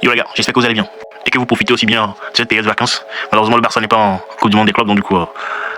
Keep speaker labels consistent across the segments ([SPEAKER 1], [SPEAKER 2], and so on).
[SPEAKER 1] Yo les gars, j'espère que vous allez bien et que vous profitez aussi bien de cette période de vacances. Malheureusement, le Barça n'est pas en Coupe du Monde des clubs, donc du coup,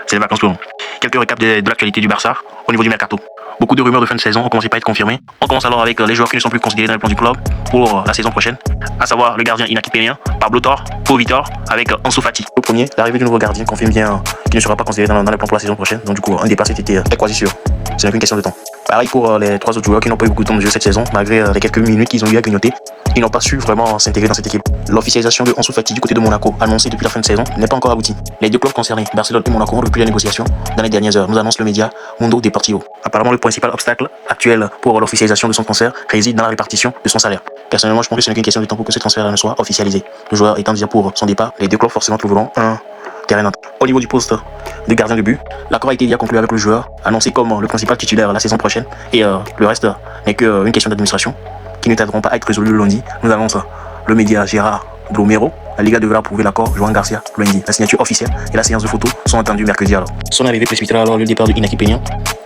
[SPEAKER 1] c'est les vacances pour nous. Quelques récaps de l'actualité du Barça au niveau du mercato. Beaucoup de rumeurs de fin de saison ont commencé par être confirmées. On commence alors avec les joueurs qui ne sont plus considérés dans le plan du club pour la saison prochaine, à savoir le gardien Inaki Peña, Pablo Torre, Pau Vitor avec Ansu Fati. Le premier, l'arrivée du nouveau gardien confirme bien qu'il ne sera pas considéré dans le plan pour la saison prochaine, donc du coup, un départ c'était quasi sûr. Ce n'est qu'une question de temps. Pareil pour les trois autres joueurs qui n'ont pas eu beaucoup de temps de jeu cette saison, malgré les quelques minutes qu'ils ont eu à grignoter. Ils n'ont pas su vraiment s'intégrer dans cette équipe. L'officialisation de Ansu Fati du côté de Monaco, annoncée depuis la fin de saison, n'est pas encore aboutie. Les deux clubs concernés, Barcelone et Monaco, ont repris la négociation dans les dernières heures, nous annonce le média Mundo Deportivo. Apparemment, le principal obstacle actuel pour l'officialisation de son transfert réside dans la répartition de son salaire. Personnellement, je pense que ce n'est qu'une question de temps pour que ce transfert ne soit officialisé. Le joueur étant déjà pour son départ, les deux clubs forcément trouveront un terrain d'entente. Au niveau du poste de gardien de but, l'accord a été déjà conclu avec le joueur, annoncé comme le principal titulaire la saison prochaine, et le reste n'est qu'une question d'administration qui ne tarderont pas à être résolue le lundi. Nous annonce le média Gérard Blomero. La Liga devra approuver l'accord Joan Garcia lundi. La signature officielle et la séance de photos sont attendues mercredi alors. Son arrivée précipitera alors le départ de Inaki Peña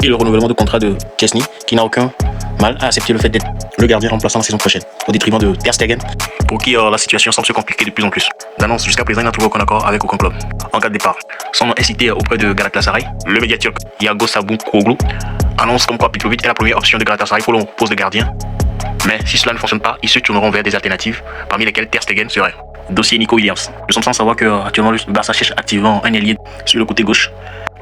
[SPEAKER 1] et le renouvellement de contrat de Chesney, qui n'a aucun mal à accepter le fait d'être le gardien remplaçant la saison prochaine, au détriment de Ter Stegen, pour qui la situation semble se compliquer de plus en plus. D'annonce, jusqu'à présent, il n'a trouvé aucun accord avec aucun club. En cas de départ, son nom est cité auprès de Galatasaray. Le média turc Yago Sabuncuoglu annonce comme quoi Petrovic est la première option de Galatasaray pour le poste de gardien. Mais si cela ne fonctionne pas, ils se tourneront vers des alternatives, parmi lesquelles Ter Stegen serait. Dossier Nico Williams. Nous sommes sans savoir que actuellement le Barça cherche activement un ailier sur le côté gauche.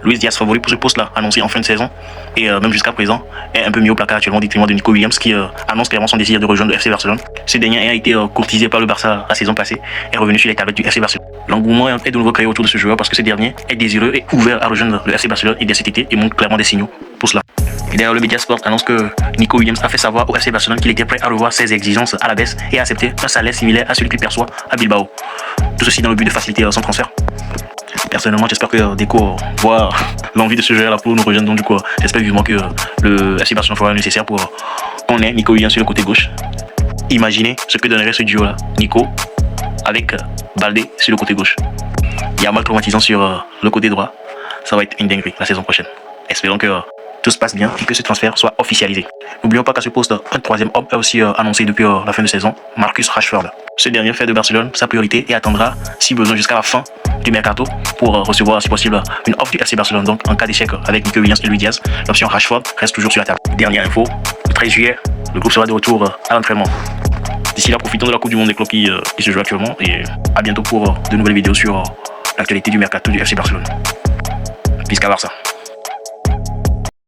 [SPEAKER 1] Luis Diaz, favori pour ce poste-là, annoncé en fin de saison, et même jusqu'à présent, est un peu mis au placard actuellement au détriment de Nico Williams, qui annonce clairement son désir de rejoindre le FC Barcelone. Ce dernier ayant été courtisé par le Barça la saison passée, est revenu sur les tablettes du FC Barcelone. L'engouement est de nouveau créé autour de ce joueur parce que ce dernier est désireux et ouvert à rejoindre le FC Barcelone et dès cet été et montre clairement des signaux pour cela. Et d'ailleurs, le Media Sport annonce que Nico Williams a fait savoir au FC Barcelone qu'il était prêt à revoir ses exigences à la baisse et à accepter un salaire similaire à celui qu'il perçoit à Bilbao. Tout ceci dans le but de faciliter son transfert. Personnellement, j'espère que Deco voit l'envie de ce joueur là pour nous rejoindre. Donc du coup, j'espère vivement que le FC Barcelone fera le nécessaire pour qu'on ait Nico Williams sur le côté gauche. Imaginez ce que donnerait ce duo là, Nico avec Baldé sur le côté gauche. Il y a mal traumatisant sur le côté droit. Ça va être une dinguerie la saison prochaine. Espérons que tout se passe bien et que ce transfert soit officialisé. N'oublions pas qu'à ce poste, un troisième homme est aussi annoncé depuis la fin de saison, Marcus Rashford. Ce dernier fait de Barcelone sa priorité et attendra, si besoin, jusqu'à la fin du mercato pour recevoir, si possible, une offre du FC Barcelone. Donc, en cas d'échec avec Nico Williams et Luis Diaz, l'option Rashford reste toujours sur la table. Dernière info, le 13 juillet, le groupe sera de retour à l'entraînement. D'ici là, profitons de la Coupe du Monde des clubs qui se joue actuellement et à bientôt pour de nouvelles vidéos sur l'actualité du mercato du FC Barcelone. Visca Barça.